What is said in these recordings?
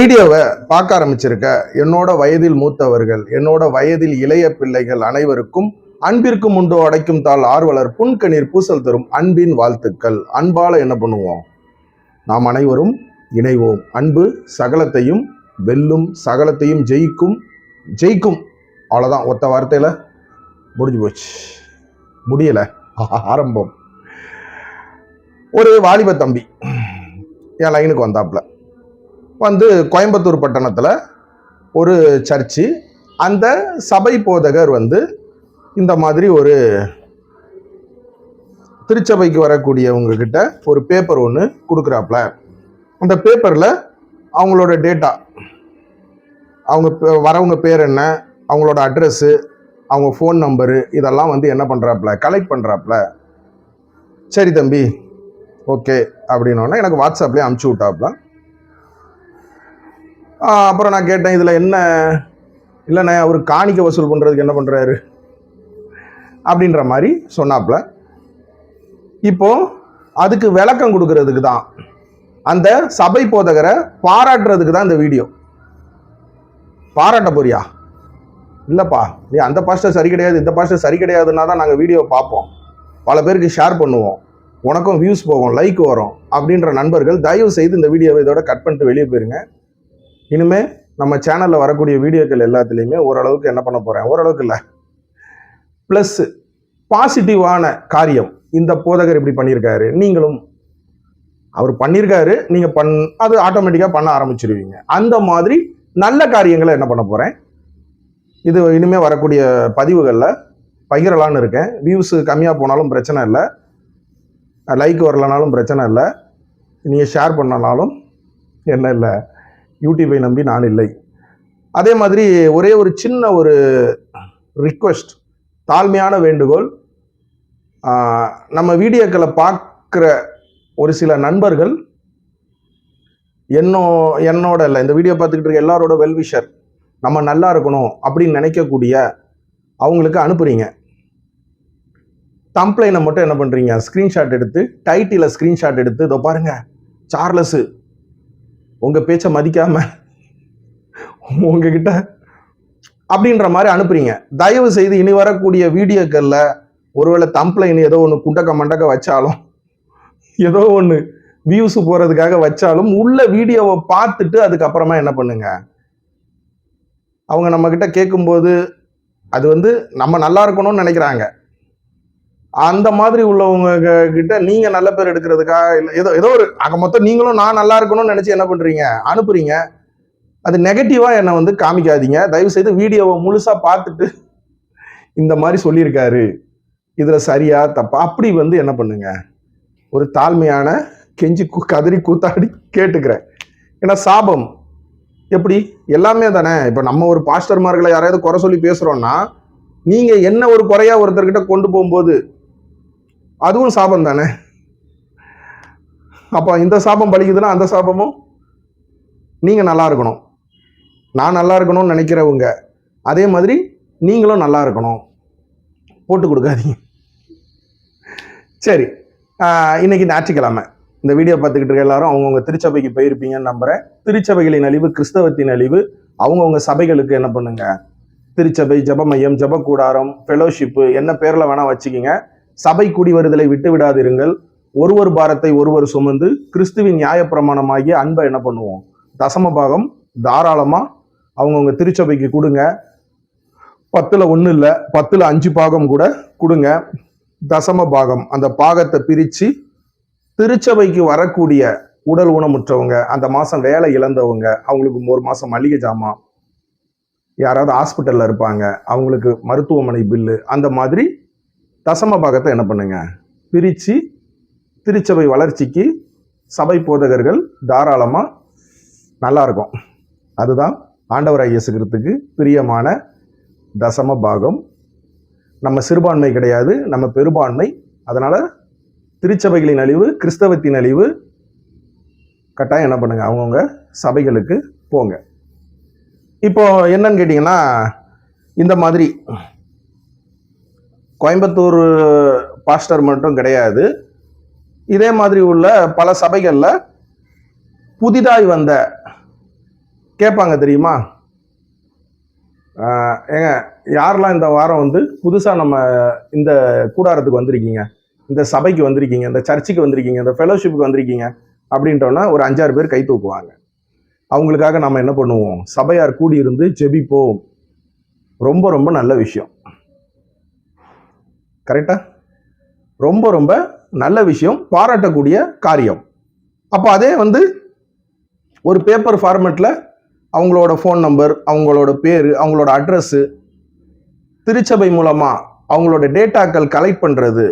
வீடியோவை பார்க்க ஆரம்பிச்சிருக்க என்னோட வயதில் மூத்தவர்கள், என்னோட வயதில் இளைய பிள்ளைகள் அனைவருக்கும் அன்பிற்கும் உண்டோ அடைக்கும் தாள் ஆர்வலர் புன்கணீர் பூசல் தரும் அன்பின் வாழ்த்துக்கள். அன்பால என்ன பண்ணுவோம்? நாம் அனைவரும் இணைவோம். அன்பு சகலத்தையும் வெல்லும், சகலத்தையும் ஜெயிக்கும். ஜெயிக்கும், அவ்வளோதான். ஒத்த வார்த்தையில் முடிஞ்சு போச்சு. முடியலை, ஆரம்பம். ஒரு வாலிப தம்பி என் லைனுக்கு வந்தாப்புல வந்து கோயம்புத்தூர் பட்டணத்தில் ஒரு சர்ச்சு, அந்த சபை போதகர் வந்து இந்த மாதிரி ஒரு திருச்சபைக்கு வரக்கூடியவங்க கிட்ட ஒரு பேப்பர் ஒன்று கொடுக்குறாப்புல. அந்த பேப்பரில் அவங்களோட டேட்டா, அவங்க வரவங்க பேர் என்ன, அவங்களோட அட்ரஸ்ஸு, அவங்க ஃபோன் நம்பரு, இதெல்லாம் வந்து என்ன பண்ணுறாப்புல, கலெக்ட் பண்ணுறாப்புல. சரி தம்பி, ஓகே அப்படின்னோடனே எனக்கு வாட்ஸ்அப்லேயே அனுப்பிச்சி விட்டாப்புல. அப்புறம் நான் கேட்டேன், இதில் என்ன? இல்லைண்ணே, அவர் காணிக்கை வசூல் பண்ணுறதுக்கு என்ன பண்ணுறாரு அப்படின்ற மாதிரி சொன்னாப்புல. இப்போது அதுக்கு விளக்கம் கொடுக்கறதுக்கு தான், அந்த சபை போதகரை பாராட்டுறதுக்கு தான் இந்த வீடியோ. பாராட்ட போறியா? இல்லைப்பா, நீ அந்த பாஸ்டர் சரி கிடையாது, இந்த பாஸ்டர் சரி கிடையாதுன்னா தான் நாங்கள் வீடியோ பார்ப்போம், பல பேருக்கு ஷேர் பண்ணுவோம், உனக்கும் வியூஸ் போகும், லைக் வரும் அப்படின்ற நண்பர்கள் தயவு செய்து இந்த வீடியோவை இதோட கட் பண்ணிட்டு வெளியே போயிருங்க. இனிமேல் நம்ம சேனலில் வரக்கூடிய வீடியோக்கள் எல்லாத்துலேயுமே ஓரளவுக்கு என்ன பண்ண போகிறேன், ஓரளவுக்கு இல்லை, ப்ளஸ் பாசிட்டிவான காரியம். இந்த போதகர் இப்படி பண்ணியிருக்காரு, நீங்களும் அவர் பண்ணியிருக்காரு, நீங்கள் அது ஆட்டோமேட்டிக்காக பண்ண ஆரம்பிச்சிருவீங்க. அந்த மாதிரி நல்ல காரியங்களை என்ன பண்ண போகிறேன், இது இனிமேல் வரக்கூடிய பதிவுகளில் பகிரலான்னு இருக்கேன். வியூஸு கம்மியாக போனாலும் பிரச்சனை இல்லை, லைக் வரலனாலும் பிரச்சனை இல்லை, நீங்கள் ஷேர் பண்ணனாலும் என்ன இல்லை, யூடியூபை நம்பி நான் இல்லை. அதே மாதிரி ஒரே ஒரு சின்ன ஒரு ரிக்வெஸ்ட், தாழ்மையான வேண்டுகோள். நம்ம வீடியோக்களை பார்க்குற ஒரு சில நண்பர்கள் என்னோட இல்லை, இந்த வீடியோ பார்த்துக்கிட்டு இருக்க எல்லாரோட வெல்விஷர், நம்ம நல்லா இருக்கணும் அப்படின்னு நினைக்கக்கூடிய அவங்களுக்கு அனுப்புறீங்க. தம்ப்லைனை மட்டும் என்ன பண்ணுறீங்க, ஸ்க்ரீன்ஷாட் எடுத்து, டைட்டிலை ஸ்க்ரீன்ஷாட் எடுத்து, இதோ பாருங்க சார்லஸு உங்கள் பேச்சை மதிக்காமல் உங்ககிட்ட அப்படின்ற மாதிரி அனுப்புறீங்க. தயவு செய்து இனி வரக்கூடிய வீடியோக்களில் ஒருவேளை தம்ப்லைன் ஏதோ ஒன்று குண்டக்க மண்டக்க வச்சாலும், ஏதோ ஒன்று வியூஸு போகிறதுக்காக வச்சாலும், உள்ள வீடியோவை பார்த்துட்டு அதுக்கப்புறமா என்ன பண்ணுங்க, அவங்க நம்மக்கிட்ட கேட்கும்போது அது வந்து நம்ம நல்லா இருக்கணும்னு நினைக்கிறாங்க. அந்த மாதிரி உள்ளவங்க கிட்ட நீங்கள் நல்ல பேர் எடுக்கிறதுக்காக இல்லை, ஏதோ ஒரு அங்கே மொத்தம் நீங்களும் நான் நல்லா இருக்கணும்னு நினச்சி என்ன பண்ணுறீங்க, அனுப்புறீங்க. அது நெகட்டிவாக என்னை வந்து காமிக்காதீங்க. தயவுசெய்து வீடியோவை முழுசாக பார்த்துட்டு இந்த மாதிரி சொல்லியிருக்காரு, இதில் சரியா தப்பா அப்படி வந்து என்ன பண்ணுங்க, ஒரு தாழ்மையான கெஞ்சி கதறி கூத்தாடி கேட்டுக்கிறேன். ஏன்னா சாபம் எப்படி எல்லாமே தானே. இப்போ நம்ம ஒரு பாஸ்டர்மார்களை யாராவது குறை சொல்லி பேசுகிறோன்னா, நீங்கள் என்ன ஒரு குறையா ஒருத்தர்கிட்ட கொண்டு போகும்போது அதுவும் சாபம் தானே. அப்போ இந்த சாபம் பலிக்குதுன்னா அந்த சாபமும் நீங்கள் நல்லா இருக்கணும், நான் நல்லா இருக்கணும்னு நினைக்கிறவங்க அதே மாதிரி நீங்களும் நல்லா இருக்கணும், போட்டு கொடுக்காதீங்க. சரி, இன்னைக்கு ஞாயிற்றுக்கிழமை இந்த வீடியோ பார்த்துக்கிட்டு இருக்க எல்லாரும் அவங்கவுங்க திருச்சபைக்கு போயிருப்பீங்கன்னு நம்புகிறேன். திருச்சபைகளின் அழிவு, கிறிஸ்தவத்தின் அழிவு. அவங்கவுங்க சபைகளுக்கு என்ன பண்ணுங்க, திருச்சபை, ஜப மையம், ஜப கூடாரம், ஃபெலோஷிப்பு, என்ன பேரில் வேணால் வச்சுக்கிங்க. சபை கூடி வருதலை விட்டு விடாதிருங்கள். ஒருவர் பாரத்தை ஒருவர் சுமந்து கிறிஸ்துவின் நியாயப்பிரமாணமாகிய அன்பை என்ன பண்ணுவோம், தசம பாகம் தாராளமாக அவங்கவுங்க திருச்சபைக்கு கொடுங்க. 10ல் 1 இல்லை, 10ல் 5 பாகம் கூட கொடுங்க. தசம பாகம், அந்த பாகத்தை பிரித்து திருச்சபைக்கு வரக்கூடிய உடல் ஊனமுற்றவங்க, அந்த மாதம் வேலை இழந்தவங்க, அவங்களுக்கு 1 மாதம் மளிகை ஜாமான், யாராவது ஹாஸ்பிட்டலில் இருப்பாங்க அவங்களுக்கு மருத்துவமனை பில்லு, அந்த மாதிரி தசம பாகத்தை என்ன பண்ணுங்க, பிரித்து திருச்சபை வளர்ச்சிக்கு சபை போதகர்கள் தாராளமாக நல்லாயிருக்கும். அதுதான் ஆண்டவராகிய இயேசு கிறிஸ்துவுக்கு பிரியமான தசம பாகம். நம்ம சிறுபான்மை கிடையாது, நம்ம பெரும்பான்மை. அதனால் திருச்சபைகளின் அழிவு, கிறிஸ்தவத்தின் அழிவு. கட்டாயம் என்ன பண்ணுங்க, அவங்கவுங்க சபைகளுக்கு போங்க. இப்போ என்னன்னு கேட்டிங்கன்னா, இந்த மாதிரி கோயம்புத்தூர் பாஸ்டர் மட்டும் கிடையாது, இதே மாதிரி உள்ள பல சபைகளில் புதிதாய் வந்த கேட்பாங்க தெரியுமா, ஏங்க யாரெல்லாம் இந்த வாரம் வந்து புதுசாக நம்ம இந்த கூடாரத்துக்கு வந்திருக்கீங்க, இந்த சபைக்கு வந்திருக்கீங்க, இந்த சர்ச்சுக்கு வந்திருக்கீங்க, இந்த ஃபெலோஷிப்புக்கு வந்திருக்கீங்க அப்படின்றோன்னா ஒரு 5-6 பேர் கை தூக்குவாங்க. அவங்களுக்காக நம்ம என்ன பண்ணுவோம், சபையார் கூடி இருந்து ஜெபிப்போம். ரொம்ப ரொம்ப நல்ல விஷயம். கரெக்டா? ரொம்ப ரொம்ப நல்ல விஷயம், பாராட்டக்கூடிய காரியம். அப்போ அதே வந்து ஒரு பேப்பர் ஃபார்மேட்டில் அவங்களோட ஃபோன் நம்பர், அவங்களோட பேர், அவங்களோட அட்ரஸ்ஸு, திருச்சபை மூலமாக அவங்களோட டேட்டாக்கள் கலெக்ட் பண்ணுறது,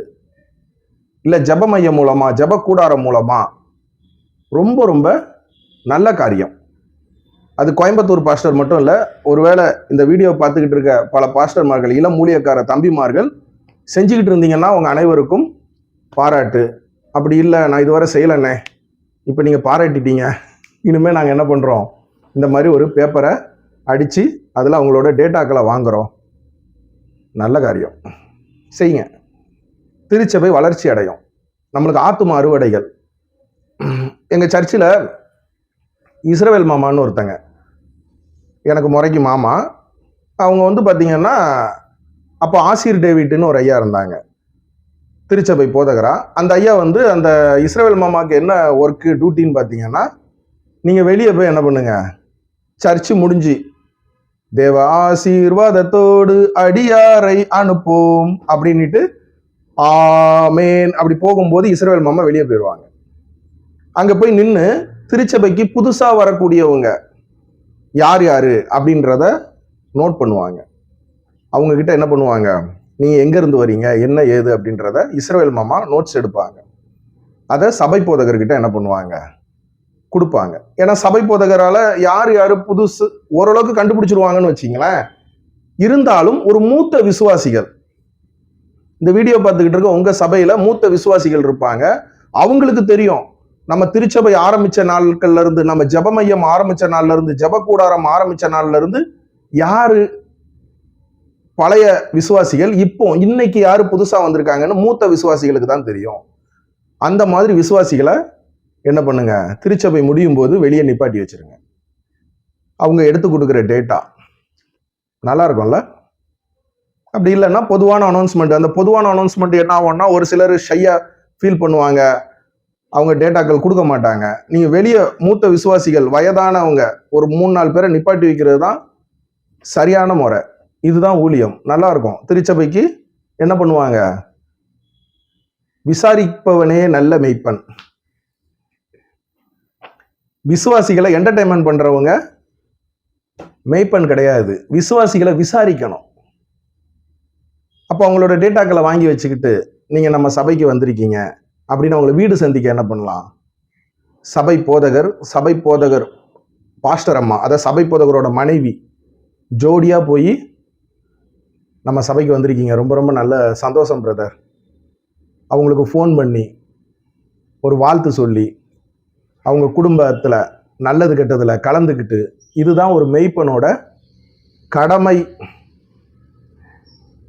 இல்லை ஜப மையம் மூலமாக, ஜப கூடாரம் மூலமாக ரொம்ப ரொம்ப நல்ல காரியம். அது கோயம்புத்தூர் பாஸ்டர் மட்டும் இல்லை, ஒருவேளை இந்த வீடியோ பார்த்துக்கிட்டு இருக்க பல பாஸ்டர்மார்கள், இளம் ஊழியக்கார தம்பிமார்கள் செஞ்சுக்கிட்டு இருந்தீங்கன்னா அவங்க அனைவருக்கும் பாராட்டு. அப்படி இல்லை நான் இதுவரை செய்யலைண்ணே, இப்போ நீங்கள் பாராட்டிட்டீங்க, இனிமேல் நாங்கள் என்ன பண்ணுறோம், இந்த மாதிரி ஒரு பேப்பரை அடித்து அதில் அவங்களோட டேட்டாக்களை வாங்குகிறோம். நல்ல காரியம் செய்யுங்க. திருச்சபை வளர்ச்சி அடையும், நம்மளுக்கு ஆத்தும அறுவடைகள். எங்கள் சர்ச்சில் இஸ்ரவேல் மாமான்னு ஒருத்தங்க, எனக்கு முறைக்கு மாமா. அவங்க வந்து பார்த்திங்கன்னா அப்போ ஆசிர் டேவிட்னு ஒரு ஐயா இருந்தாங்க, திருச்சபை போதகரா. அந்த ஐயா வந்து அந்த இஸ்ரவேல் மாமாவுக்கு என்ன ஒர்க்கு டியூட்டின்னு பார்த்தீங்கன்னா, நீங்கள் வெளியே போய் என்ன பண்ணுங்க, சர்ச்சு முடிஞ்சு தேவ ஆசீர்வாதத்தோடு அடியாரை அனுப்போம் அப்படின்ட்டு ஆமேன் அப்படி போகும்போது இஸ்ரவேல் மாமா வெளியே போயிடுவாங்க. அங்கே போய் நின்று திருச்சபைக்கு புதுசாக வரக்கூடியவங்க யார் யார் அப்படின்றத நோட் பண்ணுவாங்க. அவங்கக்கிட்ட என்ன பண்ணுவாங்க, நீங்கள் எங்கேருந்து வரீங்க, என்ன ஏது அப்படின்றத இஸ்ரவேல் மாமா நோட்ஸ் எடுப்பாங்க. அதை சபை போதகர்கிட்ட என்ன பண்ணுவாங்க, கொடுப்பாங்க. ஏன்னா சபை போதகரால் யார் யார் புதுசு ஓரளவுக்கு கண்டுபிடிச்சிருவாங்கன்னு வச்சிங்களேன். இருந்தாலும் ஒரு மூத்த விசுவாசிகள், இந்த வீடியோ பார்த்துக்கிட்டு இருக்க உங்கள் சபையில் மூத்த விசுவாசிகள் இருப்பாங்க. அவங்களுக்கு தெரியும் நம்ம திருச்சபை ஆரம்பித்த நாட்கள்ல இருந்து, நம்ம ஜப மையம் ஆரம்பித்த நாள்ல இருந்து, ஜப கூடாரம் ஆரம்பித்த நாள்ல இருந்து யாரு பழைய விசுவாசிகள், இப்போ இன்னைக்கு யாரு புதுசா வந்திருக்காங்கன்னு மூத்த விசுவாசிகளுக்கு தான் தெரியும். அந்த மாதிரி விசுவாசிகளை என்ன பண்ணுங்க, திருச்சபை முடியும் போது வெளியே நிப்பாட்டி வச்சிருங்க. அவங்க எடுத்து கொடுக்குற டேட்டா நல்லா இருக்கும்ல. அப்படி இல்லைன்னா பொதுவான அனௌன்ஸ்மெண்ட், அந்த பொதுவான அனௌன்ஸ்மெண்ட் என்ன ஆகும்னா ஒரு சிலர் ஷையா ஃபீல் பண்ணுவாங்க, அவங்க டேட்டாக்கள் கொடுக்க மாட்டாங்க. நீங்க வெளியே மூத்த விசுவாசிகள் வயதானவங்க ஒரு 3-4 பேரை நிப்பாட்டி வைக்கிறது தான் சரியான முறை. இதுதான் ஊழியம், நல்லா இருக்கும். திருச்சபைக்கு என்ன பண்ணுவாங்க, விசாரிப்பவனே நல்ல மெய்ப்பன். விசுவாசிகளை என்டர்டைன்மெண்ட் பண்றவங்க மெய்ப்பன் கிடையாது, விசுவாசிகளை விசாரிக்கணும். அப்போ அவங்களோட டேட்டாக்களை வாங்கி வச்சுக்கிட்டு நீங்க நம்ம சபைக்கு வந்திருக்கீங்க அப்படின்னு அவங்களை வீடு சந்திக்க என்ன பண்ணலாம், சபை போதகர் பாஸ்டர் அம்மா, அதாவது சபை போதகரோட மனைவி ஜோடியா போய் நம்ம சபைக்கு வந்திருக்கீங்க, ரொம்ப ரொம்ப நல்ல சந்தோஷம் பிரதர், அவங்களுக்கு ஃபோன் பண்ணி ஒரு வாழ்த்து சொல்லி அவங்க குடும்பத்தில் நல்லது கெட்டதில் கலந்துக்கிட்டு, இதுதான் ஒரு மெய்ப்பனோட கடமை.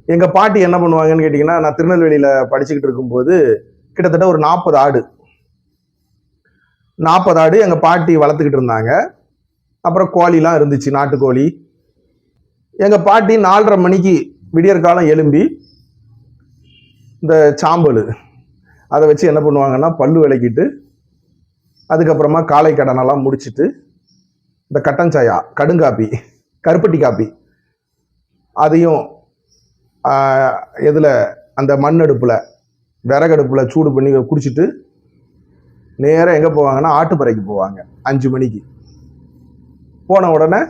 எங்கள் பாட்டி என்ன பண்ணுவாங்கன்னு கேட்டிங்கன்னா, நான் திருநெல்வேலியில் படிச்சுக்கிட்டு இருக்கும்போது கிட்டத்தட்ட ஒரு 40 ஆடு எங்கள் பாட்டி வளர்த்துக்கிட்டு இருந்தாங்க. அப்புறம் கோழிலாம் இருந்துச்சு, நாட்டுக்கோழி. எங்கள் பாட்டி 4:30 மணிக்கு விடியற்காலம் எழும்பி இந்த சாம்பல் அதை வச்சு என்ன பண்ணுவாங்கன்னா பல்லு விளக்கிட்டு, அதுக்கப்புறமா காலை கடனெல்லாம் முடிச்சுட்டு இந்த கட்டன் சாயா, கடுங்காப்பி, கருப்பட்டி காப்பி அதையும் எதில் அந்த மண் அடுப்பில் விறகடுப்பில் சூடு பண்ணி குடிச்சிட்டு நேராக எங்கே போவாங்கன்னா ஆட்டுப்பறைக்கு போவாங்க. 5 மணிக்கு போன உடனே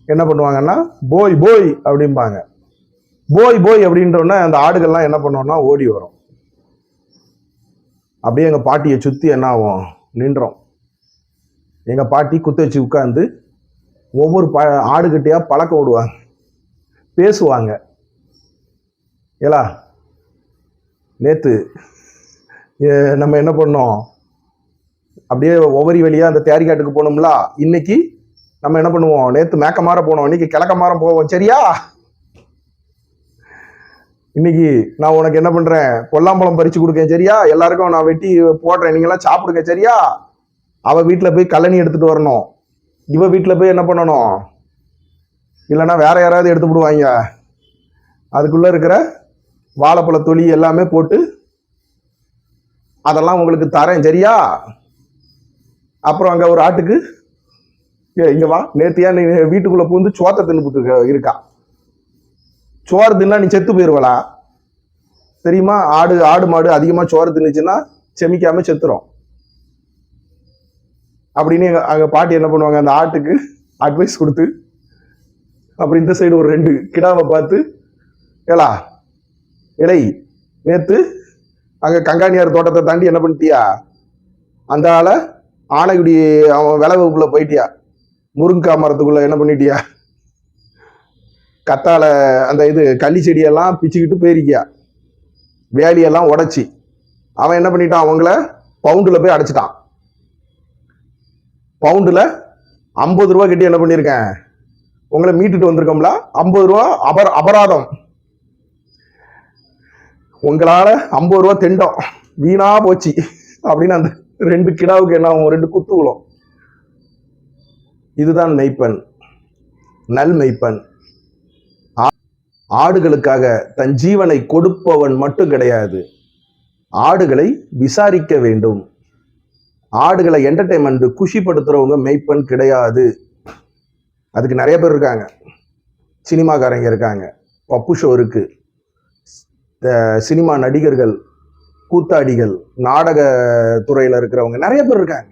என்ன பண்ணுவாங்கன்னா போய் போய் அப்படிம்பாங்க. போய் அப்படின்றோடனே அந்த ஆடுகள்லாம் என்ன பண்ணுவோம்னா ஓடி வரும். அப்படியே எங்கள் பாட்டியை சுற்றி என்ன ஆகும், நின்றோம். எங்கள் பாட்டி குத்த வச்சு உட்காந்து ஒவ்வொரு ஆடுகிட்டையாக பழக்கம் விடுவாங்க, பேசுவாங்க. ஏலா நேற்று நம்ம என்ன பண்ணோம், அப்படியே ஒவ்வொரு வழியாக அந்த தேரிக்காட்டுக்கு போனோம்ல, இன்னைக்கு நம்ம என்ன பண்ணுவோம், நேற்று மேக்க மாற போனோம், இன்னைக்கு கிழக்க மாற போவோம், சரியா? இன்னைக்கு நான் உனக்கு என்ன பண்றேன், பொல்லாம்பழம் பறிச்சு கொடுக்கேன், சரியா? எல்லாருக்கும் நான் வெட்டி போடுறேன், நீங்களாம் சாப்பிடுங்க, சரியா? அவ வீட்டில் போய் கழனி எடுத்துட்டு வரணும், இவ வீட்டில் போய் என்ன பண்ணணும், இல்லைன்னா வேற யாராவது எடுத்து விடுவாங்க. அதுக்குள்ளே இருக்கிற வாழைப்பழ தொலி எல்லாமே போட்டு அதெல்லாம் உங்களுக்கு தரேன் சரியா. அப்புறம் அங்கே ஒரு ஆட்டுக்கு இங்க வா, நேத்தியா நீ வீட்டுக்குள்ள பூந்து சோத்தை தின்னுட்டு இருக்கா. சோறு தின்னா நீ செத்து போயிருவலா தெரியுமா. ஆடு மாடு அதிகமா சோறு தின்னுச்சுன்னா செமிக்காம செத்துரும் அப்படின்னு அங்க பாட்டி என்ன பண்ணுவாங்க, அந்த ஆட்டுக்கு அட்வைஸ் கொடுத்து அப்புறம் இந்த சைடு ஒரு 2 கிடாவை பார்த்து, ஏலா இலை நேத்து அங்க கங்காணியார் தோட்டத்தை தாண்டி என்ன பண்ணிட்டியா, அந்த ஆளை ஆனைக்குடி அவன் விளவுக்குள்ள போயிட்டியா, முருங்கக்காய் மரத்துக்குள்ள என்ன பண்ணிட்டியா, கத்தால அந்த இது கள்ளி செடியெல்லாம் பிச்சுக்கிட்டு போயிருக்கியா, வேலியெல்லாம் உடைச்சி. அவன் என்ன பண்ணிட்டான், அவங்கள பவுண்டில் போய் அடைச்சிட்டான். பவுண்டில் 50 ரூபா கட்டி என்ன பண்ணியிருக்கேன், உங்களை மீட்டுட்டு வந்திருக்கோம்ல, 50 ரூபா அபராதம். உங்களால 50 ரூபா தெண்டம் வீணா போச்சு அப்படின்னு அந்த 2 கிடாவுக்கு என்ன ஆகும், 2 குத்து விழும். இதுதான் மெய்ப்பன், நல் மெய்ப்பன். ஆடுகளுக்காக தன் ஜீவனை கொடுப்பவன் மட்டும் கிடையாது, ஆடுகளை விசாரிக்க வேண்டும். ஆடுகளை என்டர்டைன்மெண்ட் குஷிப்படுத்துறவங்க மெய்ப்பன் கிடையாது. அதுக்கு நிறைய பேர் இருக்காங்க. சினிமாக்காரங்க இருக்காங்க, பப்பு ஷோ இருக்கு, சினிமா நடிகர்கள், கூத்தாடிகள், நாடக துறையில இருக்கிறவங்க நிறைய பேர் இருக்காங்க,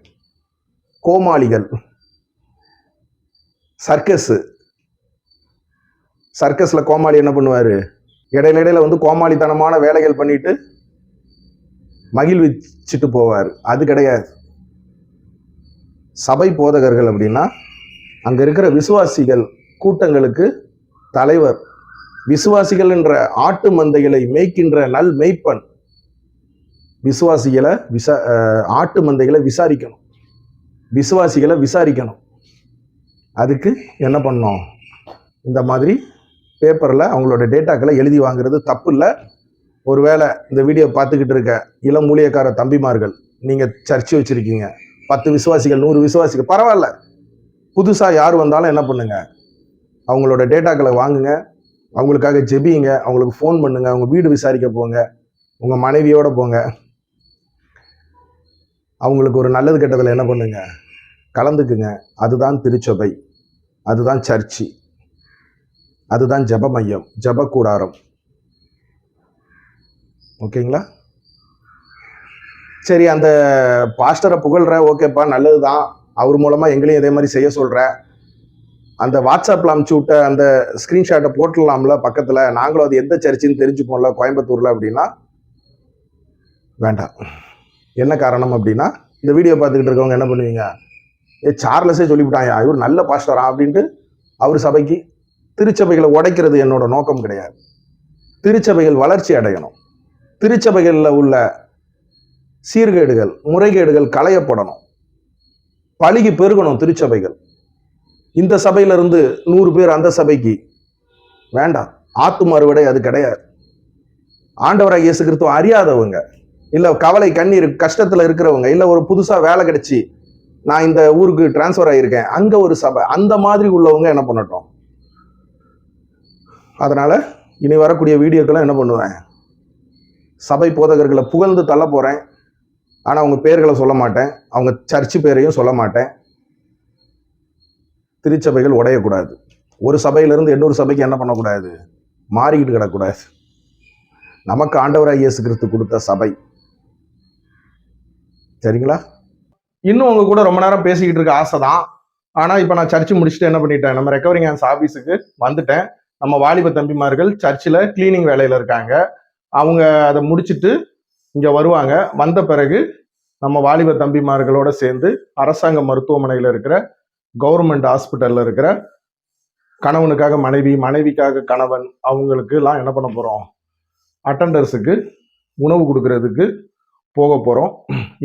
கோமாளிகள், சர்க்கஸ்ல கோமாளி என்ன பண்ணுவாரு, இடையில வந்து கோமாளித்தனமான வேலைகள் பண்ணிட்டு மகிழ்விச்சுட்டு போவார். அது கிடையாது. சபை போதகர்கள் அப்படின்னா அங்க இருக்கிற விசுவாசிகள் கூட்டங்களுக்கு தலைவர். விசுவாசிகள் என்ற ஆட்டு மந்தைகளை மேய்க்கின்ற நல் மெய்ப்பன். விசுவாசிகளை ஆட்டு மந்தைகளை விசாரிக்கணும், விசுவாசிகளை விசாரிக்கணும். அதுக்கு என்ன பண்ணோம், இந்த மாதிரி பேப்பரில் அவங்களோட டேட்டாக்களை எழுதி வாங்குறது தப்பு இல்லை. ஒருவேளை இந்த வீடியோ பார்த்துக்கிட்டு இருக்க இளம் ஊழியக்கார தம்பிமார்கள், நீங்கள் சர்ச்சு வச்சுருக்கீங்க, 10 விசுவாசிகள் 100 விசுவாசிகள் பரவாயில்ல, புதுசாக யார் வந்தாலும் என்ன பண்ணுங்க, அவங்களோட டேட்டாக்களை வாங்குங்க, அவங்களுக்காக ஜெபியுங்க, அவங்களுக்கு ஃபோன் பண்ணுங்க, அவங்க வீடு விசாரிக்க போங்க, உங்கள் மனைவியோட போங்க, அவங்களுக்கு ஒரு நல்லது கெட்டதில் என்ன பண்ணுங்க, கலந்துக்குங்க. அதுதான் திருச்சபை, அதுதான் சர்ச்சு, அதுதான் ஜப மையம், ஜப கூடாரம். ஓகேங்களா? சரி, அந்த பாஸ்டரை புகழ்ற, ஓகேப்பா நல்லதுதான், அவர் மூலமா எங்களையும் இதே மாதிரி செய்ய சொல்ற, அந்த வாட்ஸ்அப்ல அனுப்பிச்சு விட்ட அந்த ஸ்கிரீன்ஷாட்டை போட்டுடலாம்ல பக்கத்துல, நாங்களும் அது எந்த சர்ச்சுன்னு தெரிஞ்சுப்போம்ல கோயம்புத்தூர்ல அப்படின்னா வேண்டாம். என்ன காரணம் அப்படின்னா, இந்த வீடியோ பார்த்துக்கிட்டு இருக்கவங்க என்ன பண்ணுவீங்க, சார்லஸே சொல்லிவிட்டாயா இவர் நல்ல பாஸ்டரா அப்படின்ட்டு அவர் சபைக்கு. திருச்சபைகளை உடைக்கிறது என்னோட நோக்கம் கிடையாது. திருச்சபைகள் வளர்ச்சி அடையணும், திருச்சபைகளில் உள்ள சீர்கேடுகள் முறைகேடுகள் களையப்படணும், பழுகி பெருகணும் திருச்சபைகள். இந்த சபையிலிருந்து 100 பேர் அந்த சபைக்கு வேண்டாம். ஆத்து மறுவடை அது கிடையாது. ஆண்டவராக இயேசு கிறிஸ்துவ அறியாதவங்க, இல்லை கவலை கண்ணீர் கஷ்டத்தில் இருக்கிறவங்க, இல்லை ஒரு புதுசாக வேலை கிடைச்சி நான் இந்த ஊருக்கு டிரான்ஸ்ஃபர் ஆகியிருக்கேன், அங்கே ஒரு சபை, அந்த மாதிரி உள்ளவங்க என்ன பண்ணட்டும். அதனால இனி வரக்கூடிய வீடியோக்கெல்லாம் என்ன பண்ணுவேன், சபை போதகர்களை புகழ்ந்து தள்ள போகிறேன். ஆனால் அவங்க பேர்களை சொல்ல மாட்டேன், அவங்க சர்ச்சு பேரையும் சொல்ல மாட்டேன். திருச்சபைகள் உடையக்கூடாது. ஒரு சபையிலிருந்து இன்னொரு சபைக்கு என்ன பண்ணக்கூடாது, மாறிக்கிட்டு கிடக்கூடாது. நமக்கு ஆண்டவராக இயேசு கிறிஸ்து கொடுத்த சபை. சரிங்களா? இன்னும் உங்க கூட ரொம்ப நேரம் பேசிக்கிட்டு இருக்க ஆசை தான். ஆனால் இப்போ நான் சர்ச்சு முடிச்சுட்டு என்ன பண்ணிட்டேன், நம்ம ரெக்கவரிங் ஹேண்ட்ஸ் ஆஃபீஸுக்கு வந்துட்டேன். நம்ம வாலிப தம்பிமார்கள் சர்ச்சில் கிளீனிங் வேலையில் இருக்காங்க. அவங்க அதை முடிச்சுட்டு இங்கே வருவாங்க. வந்த பிறகு நம்ம வாலிப தம்பிமார்களோட சேர்ந்து அரசாங்க மருத்துவமனையில் இருக்கிற கவர்மெண்ட் ஹாஸ்பிட்டலில் இருக்கிற கணவனுக்காக மனைவி, மனைவிக்காக கணவன், அவங்களுக்கு எல்லாம் என்ன பண்ண போகிறோம், அட்டண்டர்ஸுக்கு உணவு கொடுக்கறதுக்கு போக போகிறோம்.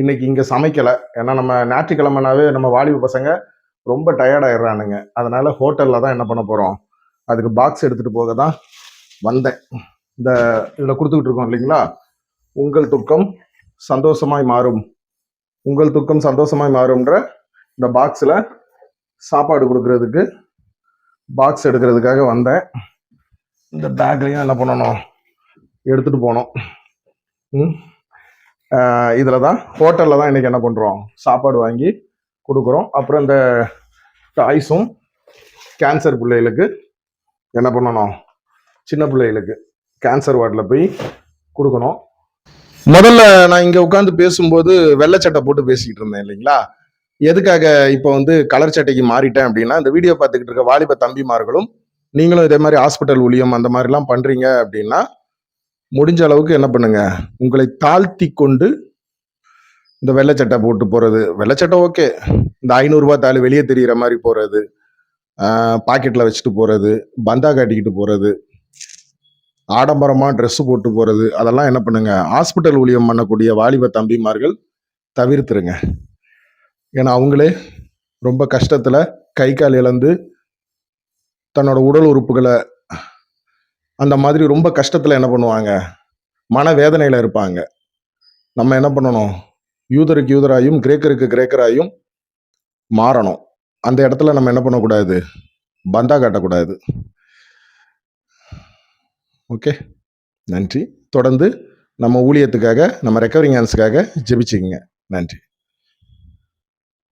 இன்னைக்கு இங்கே சமைக்கலை, ஏன்னா நம்ம ஞாயிற்றுக்கிழமைனாவே நம்ம வாலிப பசங்க ரொம்ப டயர்டாயிடுறானுங்க. அதனால ஹோட்டலில் தான் என்ன பண்ண போகிறோம், அதுக்கு பாக்ஸ் எடுத்துகிட்டு போக தான் வந்தேன். இந்த இதில் கொடுத்துக்கிட்டு இருக்கோம் இல்லைங்களா, உங்கள் துக்கம் சந்தோஷமாய் மாறும், உங்கள் துக்கம் சந்தோஷமாய் மாறும்ன்ற இந்த பாக்ஸில் சாப்பாடு கொடுக்கறதுக்கு பாக்ஸ் எடுக்கிறதுக்காக வந்தேன். இந்த பேக்லையும் என்ன பண்ணணும், எடுத்துகிட்டு போனோம். இதில் தான் ஹோட்டலில் தான் இன்றைக்கி என்ன பண்ணுறோம், சாப்பாடு வாங்கி கொடுக்குறோம். அப்புறம் இந்த டாய்ஸும் கேன்சர் பிள்ளைகளுக்கு என்ன பண்ணணும், சின்ன பிள்ளைகளுக்கு கேன்சர் வார்டில் போய் கொடுக்கணும். முதல்ல நான் இங்கே உட்காந்து பேசும்போது வெள்ளை சட்டை போட்டு பேசிக்கிட்டு இருந்தேன் இல்லைங்களா. எதுக்காக இப்போ வந்து கலர் சட்டைக்கு மாறிட்டேன் அப்படின்னா, இந்த வீடியோ பார்த்துக்கிட்டு இருக்க வாலிப தம்பிமார்களும் நீங்களும் இதே மாதிரி ஹாஸ்பிட்டல் ஊழியம் அந்த மாதிரிலாம் பண்ணுறீங்க அப்படின்னா, முடிஞ்ச அளவுக்கு என்ன பண்ணுங்க, உங்களை தாழ்த்தி கொண்டு இந்த வெள்ளச்சட்டை போட்டு போகிறது, வெள்ளச்சட்டை ஓகே, இந்த 500 தாள் வெளியே தெரிகிற மாதிரி போகிறது, பாக்கெட்டில் வச்சுட்டு போகிறது, பந்தா காட்டிக்கிட்டு போகிறது, ஆடம்பரமாக ட்ரெஸ்ஸு போட்டு போகிறது, அதெல்லாம் என்ன பண்ணுங்க, ஹாஸ்பிட்டல் ஊழியம் பண்ணக்கூடிய வாலிப தம்பிமார்கள் தவிர்த்துருங்க. ஏன்னா அவங்களே ரொம்ப கஷ்டத்தில் கை கால் இழந்து தன்னோட உடல் உறுப்புகளை அந்த மாதிரி ரொம்ப கஷ்டத்தில் என்ன பண்ணுவாங்க, மனவேதனையில் இருப்பாங்க. நம்ம என்ன பண்ணணும், யூதருக்கு யூதராயும் கிரேக்கருக்கு கிரேக்கராயும் மாறணும். அந்த இடத்துல நம்ம என்ன பண்ணக்கூடாது, பந்தா காட்டக்கூடாது. ஓகே, நன்றி. தொடர்ந்து நம்ம ஊழியத்துக்காக, நம்ம ரெக்கவரிங் ஹேண்ட்ஸுக்காக ஜெபிச்சுக்கங்க. நன்றி.